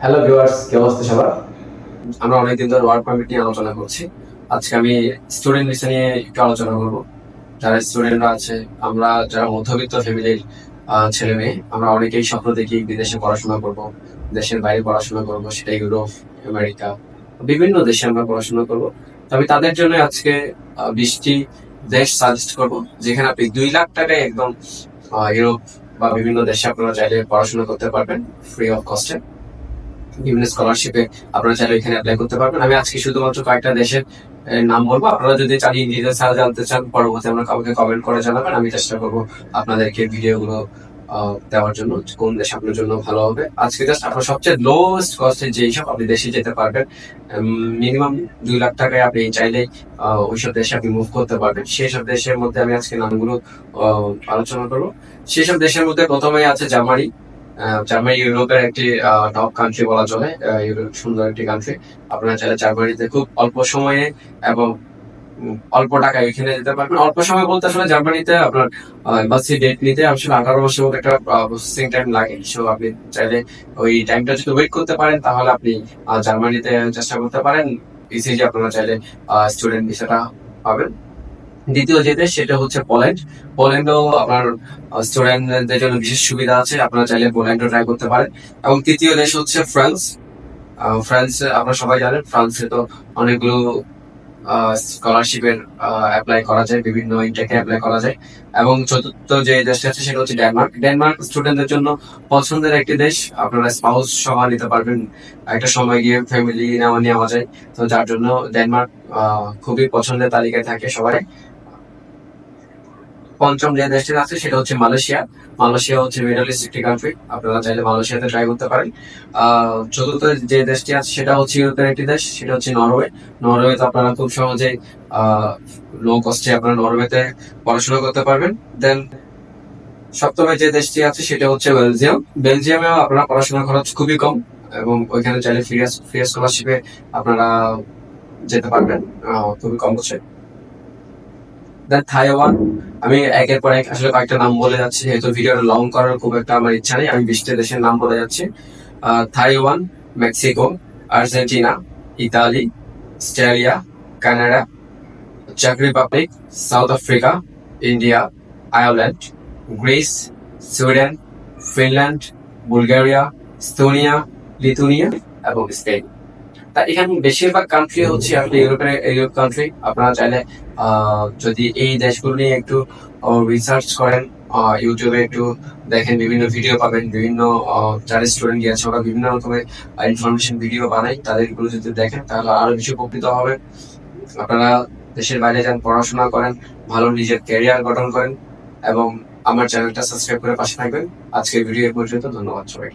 Hello viewers, কি অবস্থা সবার? আমরা অনেকদিন ধরে ওয়ার্ক পারমিট নিয়ে আলোচনা করছি। আজকে আমি স্টুডেন্ট ভিসা নিয়ে একটু আলোচনা করব। যারা স্টুডেন্টরা আছে, আমরা যারা মধ্যবিত্ত ফ্যামিলির ছেলে মেয়ে, আমরা অনেকেই স্বপ্ন দেখি বিদেশে পড়াশোনা করব, দেশের বাইরে পড়াশোনা করব, সেটা ইউরোপ, আমেরিকা, বিভিন্ন দেশে আমরা পড়াশোনা করব। তো আমি তাদের জন্য আজকে 20টি দেশ সাজেস্ট করব, যেখানে আপনি 2 লাখ টাকায় একদম ইউরোপ বা বিভিন্ন দেশে আপনারা চাইলে পড়াশোনা করতে পারবেন ফ্রি অফ কস্টে। বিভিন্ন স্কলারশিপে আপনারা চাইলে এখানে অ্যাপ্লাই করতে পারবেন। আমি আজকে শুধুমাত্র কয়েকটা দেশের নাম বলবো। আপনারা যদি চান ডিটেলস আরো জানতে চান, পরবর্তী আমরা কাউকে কমেন্ট করে জানাবেন। আমি চেষ্টা করবো আপনাদেরকে ভিডিওগুলো দেওয়ার জন্য, কোন দেশ আপনার জন্য ভালো হবে। আজকে জাস্ট আপনার সবচেয়ে লোয়েস্ট কস্টে যেই সব আপনি দেশে যেতে পারবেন, মিনিমাম 2 লাখ টাকায় আপনি চাইলে ওইসব দেশে আপনি মুভ করতে পারবেন। সেই সব দেশের মধ্যে আমি আজকে নামগুলো আলোচনা করবো। সেই সব দেশের মধ্যে প্রথমেই আছে জার্মানি। জার্মানি ইউরোপের একটি টপ কান্ট্রি বলা চলে। ইউরোপ সুন্দর একটি কান্ট্রি। আপনারা চাইলে জার্মানিতে খুব অল্প সময়ে এবং অল্প টাকায় এখানে যেতে পারবেন। অল্প সময় বলতে আসলে জার্মানিতে আপনার এম্বাসি ডেট নিতে আসলে 18 মাসের মতো একটা প্রসেসিং টাইম লাগে। সো আপনি চাইলে ওই টাইমটা যদি ওয়েট করতে পারেন, তাহলে আপনি জার্মানিতে চেষ্টা করতে পারেন। ইজিলি আপনারা চাইলে স্টুডেন্ট ভিসাটা পাবেন। দ্বিতীয় যে দেশ সেটা হচ্ছে পোল্যান্ড। পোল্যান্ডও আপনার স্টুডেন্টদের জন্য বিশেষ সুবিধা আছে, আপনারা চাইলে পোল্যান্ডও ট্রাই করতে পারেন। এবং তৃতীয় দেশ হচ্ছে ফ্রান্স। ফ্রান্স আপনারা সবাই জানেন, ফ্রান্সে তো অনেকগুলো স্কলারশিপের অ্যাপ্লাই করা যায়, বিভিন্ন ইনটেকে অ্যাপ্লাই করা যায়। এবং চতুর্থ যে দেশটা আছে সেটা হচ্ছে ডেনমার্ক। ডেনমার্ক স্টুডেন্টদের জন্য পছন্দের একটি দেশ। আপনারা স্পাউস সহ নিতে পারবেন, একটা সময় গিয়ে ফ্যামিলি নেওয়া যায়। তো যার জন্য ডেনমার্ক খুবই পছন্দের তালিকায় থাকে সবাই। পঞ্চম যে দেশটি আছে সেটা হচ্ছে মালয়েশিয়া। মালয়েশিয়া হচ্ছে মিডল ইস্ট একটি কান্ট্রি, আপনারা চাইলে মালয়েশিয়াতে ট্রাই করতে পারেন। চতুর্থ যে দেশটি আছে সেটা হচ্ছে ইউরোপের একটি দেশ, সেটা হচ্ছে নরওয়ে। নরওয়েতে আপনারা খুব সহজেই লো কস্টে আপনারা নরওয়েতে পড়াশোনা করতে পারবেন। দেন সপ্তমে যে দেশটি আছে সেটা হচ্ছে বেলজিয়াম। বেলজিয়ামেও আপনারা পড়াশোনার খরচ খুবই কম, এবং ওইখানে চাইলে ফ্রি স্কলারশিপে আপনারা যেতে পারবেন খুবই কম খরচে। দেন তাইওয়ান। আমি একের পর এক আসলে কয়েকটা নাম বলে যাচ্ছি, যেহেতু ভিডিওটা লং করার খুব একটা আমার ইচ্ছা নেই। আমি 20টা দেশের নাম বলে যাচ্ছি। Taiwan, Mexico, Argentina, Italy, Australia, Canada, চেক Republic, South Africa, India, Ireland, Greece, Sweden, Finland, Bulgaria, Estonia, Lithuania এবং স্পেন। তা এখানে বেশিরভাগ কান্ট্রি হচ্ছে আসলে ইউরোপ কান্ট্রি। আপনারা চাইলে যদি এই দেশগুলো নিয়ে একটু রিসার্চ করেন, ইউটিউবে একটু দেখেন, বিভিন্ন ভিডিও পাবেন। বিভিন্ন যারা স্টুডেন্ট গিয়েছে ওরা বিভিন্ন রকমের ইনফরমেশন ভিডিও বানায়, তাদেরগুলো যদি দেখেন তাহলে আরো বেশি উপকৃত হবে। আপনারা দেশের বাইরে যান, পড়াশোনা করেন, ভালো নিজের ক্যারিয়ার গঠন করেন, এবং আমার চ্যানেলটা সাবস্ক্রাইব করে পাশে থাকবেন। আজকের ভিডিও এ পর্যন্ত। ধন্যবাদ সবাই।